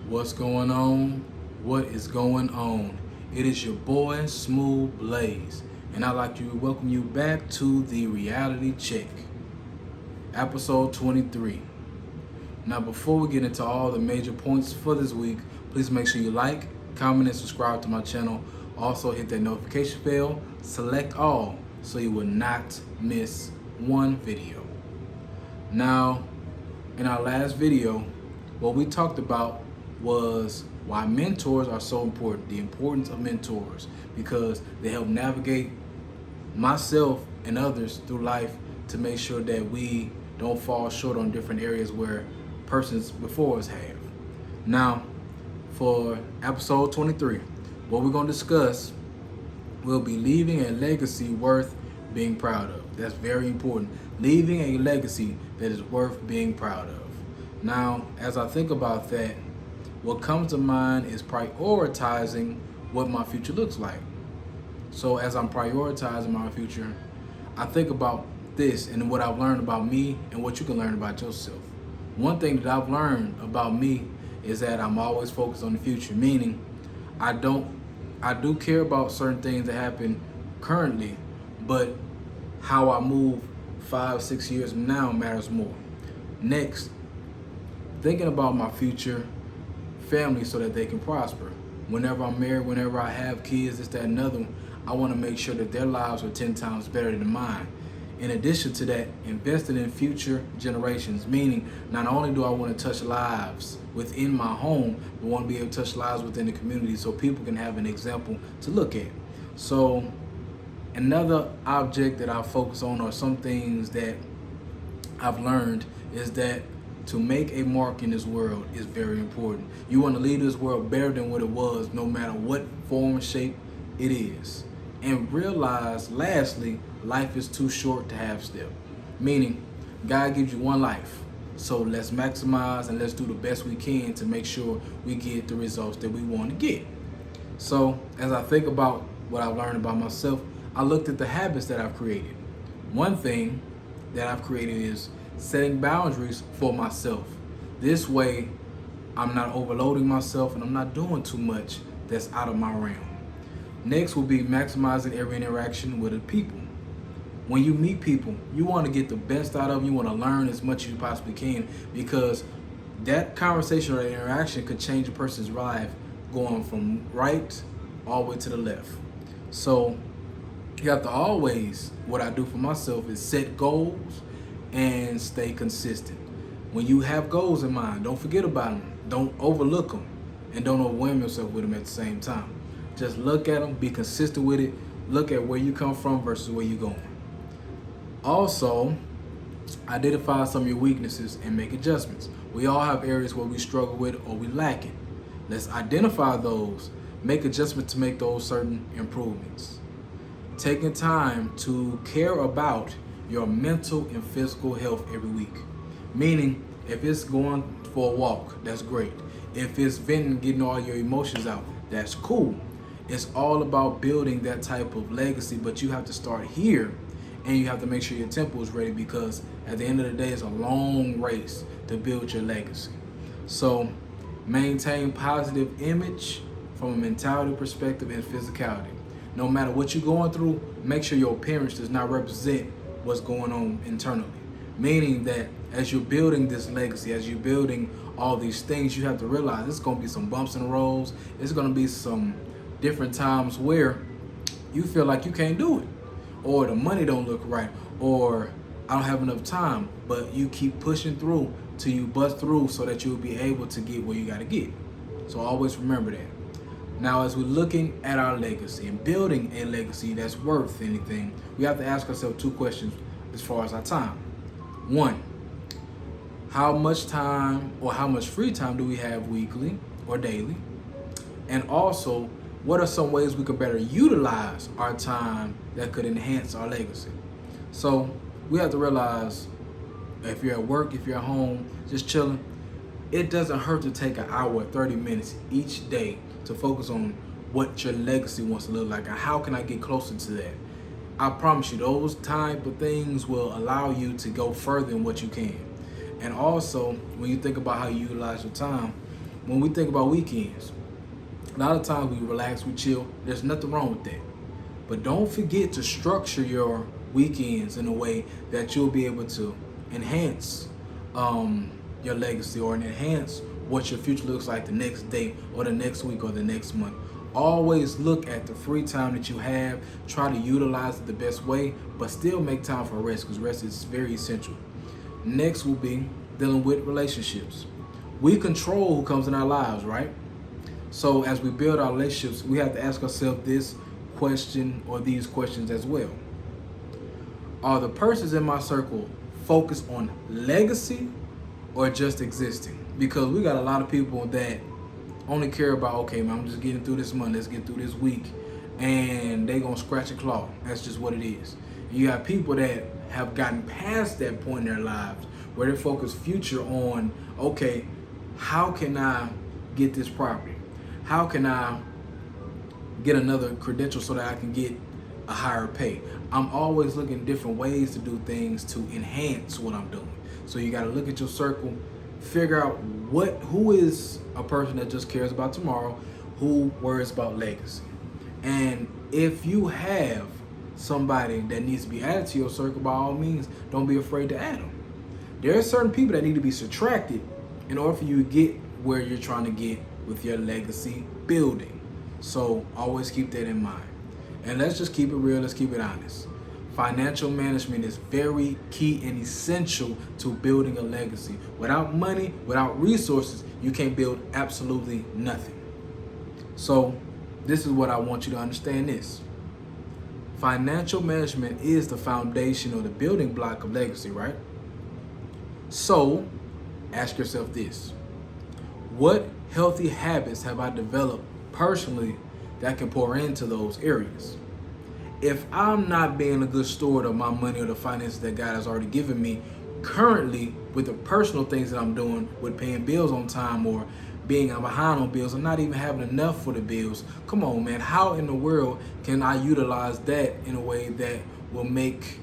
What's going on? What is going on? It is your boy Smooth Blaze, and I'd like to welcome you back to the Reality Check, episode 23. Now, before we get into all the major points for this week, please make sure you like, comment, and subscribe to my channel. Also, hit that notification bell, select all, so you will not miss one video. Now, in our last video, what we talked about was why mentors are so important, the importance of mentors, because they help navigate myself and others through life to make sure that we don't fall short on different areas where persons before us have. Now, for episode 23, what we're going to discuss will be leaving a legacy worth being proud of. That's very important. Leaving a legacy that is worth being proud of. Now, as I think about that, what comes to mind is prioritizing what my future looks like. So as I'm prioritizing my future, I think about this and what I've learned about me and what you can learn about yourself. One thing that I've learned about me is that I'm always focused on the future, meaning I do care about certain things that happen currently, but how I move 5-6 years from now matters more. Next, thinking about my future family so that they can prosper. Whenever I'm married, whenever I have kids, this, that, and another, I want to make sure that their lives are 10 times better than mine. In addition to that, investing in future generations, meaning not only do I want to touch lives within my home, but want to be able to touch lives within the community so people can have an example to look at. So another object that I focus on, or some things that I've learned, is that to make a mark in this world is very important. You want to leave this world better than what it was, no matter what form or shape it is. And realize, lastly, life is too short to half step. Meaning, God gives you one life. So let's maximize and let's do the best we can to make sure we get the results that we want to get. So as I think about what I've learned about myself, I looked at the habits that I've created. One thing that I've created is setting boundaries for myself. This way, I'm not overloading myself and I'm not doing too much that's out of my realm. Next will be maximizing every interaction with the people. When you meet people, you want to get the best out of them. You want to learn as much as you possibly can, because that conversation or interaction could change a person's life going from right all the way to the left. So you have to always, what I do for myself is set goals and stay consistent. When you have goals in mind, don't forget about them. Don't overlook them, and don't overwhelm yourself with them at the same time. Just look at them, be consistent with it. Look at where you come from versus where you're going. Also, identify some of your weaknesses and make adjustments. We all have areas where we struggle with or we lack it. Let's identify those, make adjustments to make those certain improvements. Taking time to care about your mental and physical health every week. Meaning, if it's going for a walk, that's great. If it's venting, getting all your emotions out, that's cool. It's all about building that type of legacy, but you have to start here, and you have to make sure your temple is ready, because at the end of the day, it's a long race to build your legacy. So maintain positive image from a mentality perspective and physicality. No matter what you're going through, make sure your appearance does not represent what's going on internally. Meaning that as you're building this legacy, as you're building all these things, you have to realize there's going to be some bumps in the roads. There's going to be some different times where you feel like you can't do it, or the money don't look right, or I don't have enough time, but you keep pushing through till you bust through so that you'll be able to get where you got to get. So always remember that. Now, as we're looking at our legacy and building a legacy that's worth anything, we have to ask ourselves two questions as far as our time. One, how much time or how much free time do we have weekly or daily? And also, what are some ways we could better utilize our time that could enhance our legacy? So we have to realize, if you're at work, if you're at home, just chilling, it doesn't hurt to take an hour, 30 minutes each day to focus on what your legacy wants to look like and how can I get closer to that. I promise you, those type of things will allow you to go further in what you can. And also, when you think about how you utilize your time, when we think about weekends, a lot of times we relax, we chill. There's nothing wrong with that. But don't forget to structure your weekends in a way that you'll be able to enhance your legacy or enhance what your future looks like the next day or the next week or the next month. Always look at the free time that you have. Try to utilize it the best way, but still make time for rest, because rest is very essential. Next will be dealing with relationships. We control who comes in our lives, right? So as we build our relationships, we have to ask ourselves this question or these questions as well. Are the persons in my circle focused on legacy or just existing? Because we got a lot of people that only care about, okay, man, I'm just getting through this month, let's get through this week, and they gonna scratch a claw. That's just what it is. And you have people that have gotten past that point in their lives where they focus future on, okay, how can I get this property? How can I get another credential so that I can get a higher pay? I'm always looking at different ways to do things to enhance what I'm doing. So you got to look at your circle, figure out who is a person that just cares about tomorrow, who worries about legacy. And if you have somebody that needs to be added to your circle, by all means, don't be afraid to add them. There are certain people that need to be subtracted in order for you to get where you're trying to get with your legacy building. So always keep that in mind. And let's just keep it real, let's keep it honest. Financial management is very key and essential to building a legacy. Without money, without resources, you can't build absolutely nothing. So this is what I want you to understand this. Financial management is the foundation or the building block of legacy, right? So ask yourself this. What healthy habits have I developed personally that can pour into those areas? If I'm not being a good steward of my money or the finances that God has already given me currently with the personal things that I'm doing with paying bills on time or being behind on bills or not even having enough for the bills, come on, man, how in the world can I utilize that in a way that will make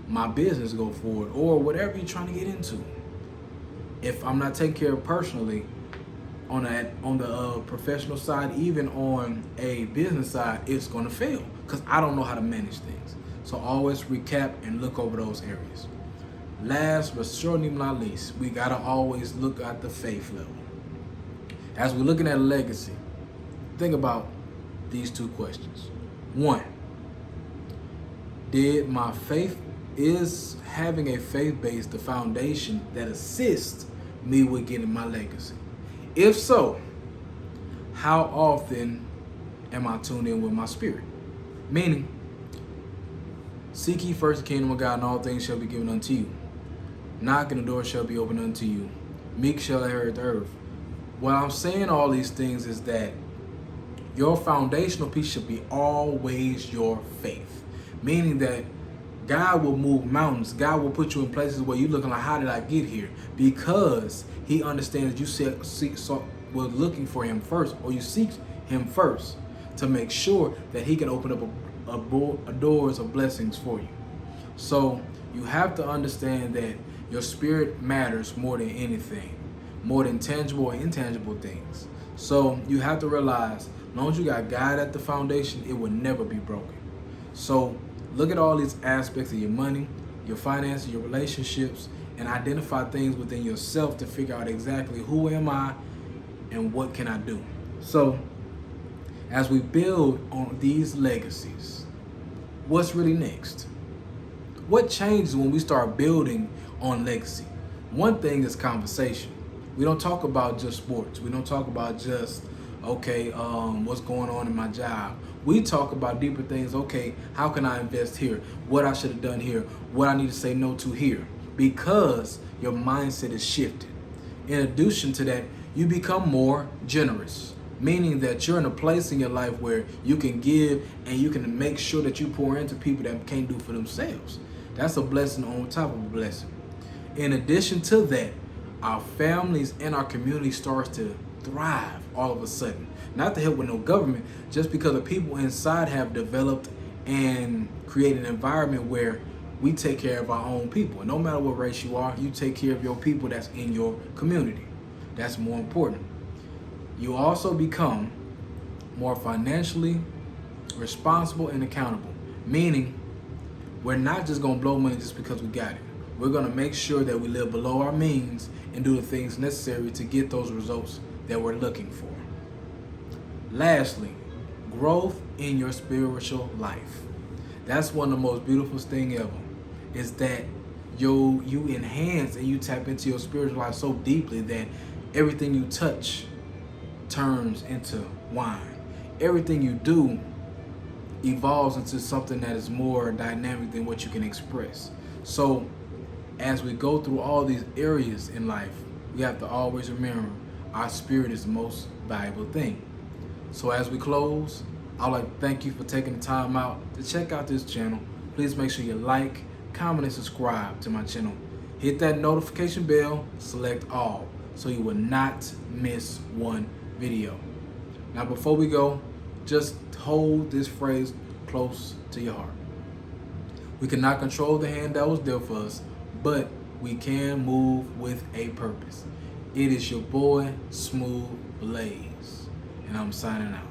my business go forward or whatever you're trying to get into? If I'm not taking care of personally, on the professional side, even on a business side, it's going to fail because I don't know how to manage things. So always recap and look over those areas. Last but certainly not least, we got to always look at the faith level. As we're looking at legacy, think about these two questions. One, is having a faith base the foundation that assists me with getting my legacy? If so, how often am I tuned in with my spirit? Meaning, seek ye first the kingdom of God, and all things shall be given unto you. Knock, and the door shall be opened unto you. Meek shall inherit the earth. What I'm saying all these things is that your foundational piece should be always your faith. Meaning that God will move mountains. God will put you in places where you're looking like, how did I get here? Because he understands you were looking for him first, or you seek him first to make sure that he can open up a doors of blessings for you. So you have to understand that your spirit matters more than anything, more than tangible or intangible things. So you have to realize, as long as you got God at the foundation, it will never be broken. So look at all these aspects of your money, your finances, your relationships, and identify things within yourself to figure out exactly who am I and what can I do. So as we build on these legacies, what's really next? What changes when we start building on legacy? One thing is conversation. We don't talk about just sports. We don't talk about just, what's going on in my job. We talk about deeper things. Okay, how can I invest here? What I should have done here? What I need to say no to here? Because your mindset is shifted. In addition to that, you become more generous, meaning that you're in a place in your life where you can give and you can make sure that you pour into people that can't do for themselves. That's a blessing on top of a blessing. In addition to that, our families and our community starts to thrive all of a sudden. Not to help with no government, just because the people inside have developed and created an environment where we take care of our own people. And no matter what race you are, you take care of your people that's in your community. That's more important. You also become more financially responsible and accountable, meaning we're not just going to blow money just because we got it. We're going to make sure that we live below our means and do the things necessary to get those results that we're looking for. Lastly, growth in your spiritual life. That's one of the most beautiful things ever, is that you enhance and you tap into your spiritual life so deeply that everything you touch turns into wine. Everything you do evolves into something that is more dynamic than what you can express. So as we go through all these areas in life, we have to always remember our spirit is the most valuable thing. So as we close, I'd like to thank you for taking the time out to check out this channel. Please make sure you like, comment, and subscribe to my channel. Hit that notification bell, select all, so you will not miss one video. Now before we go, just hold this phrase close to your heart. We cannot control the hand that was dealt for us, but we can move with a purpose. It is your boy, Smooth Blaze, and I'm signing out.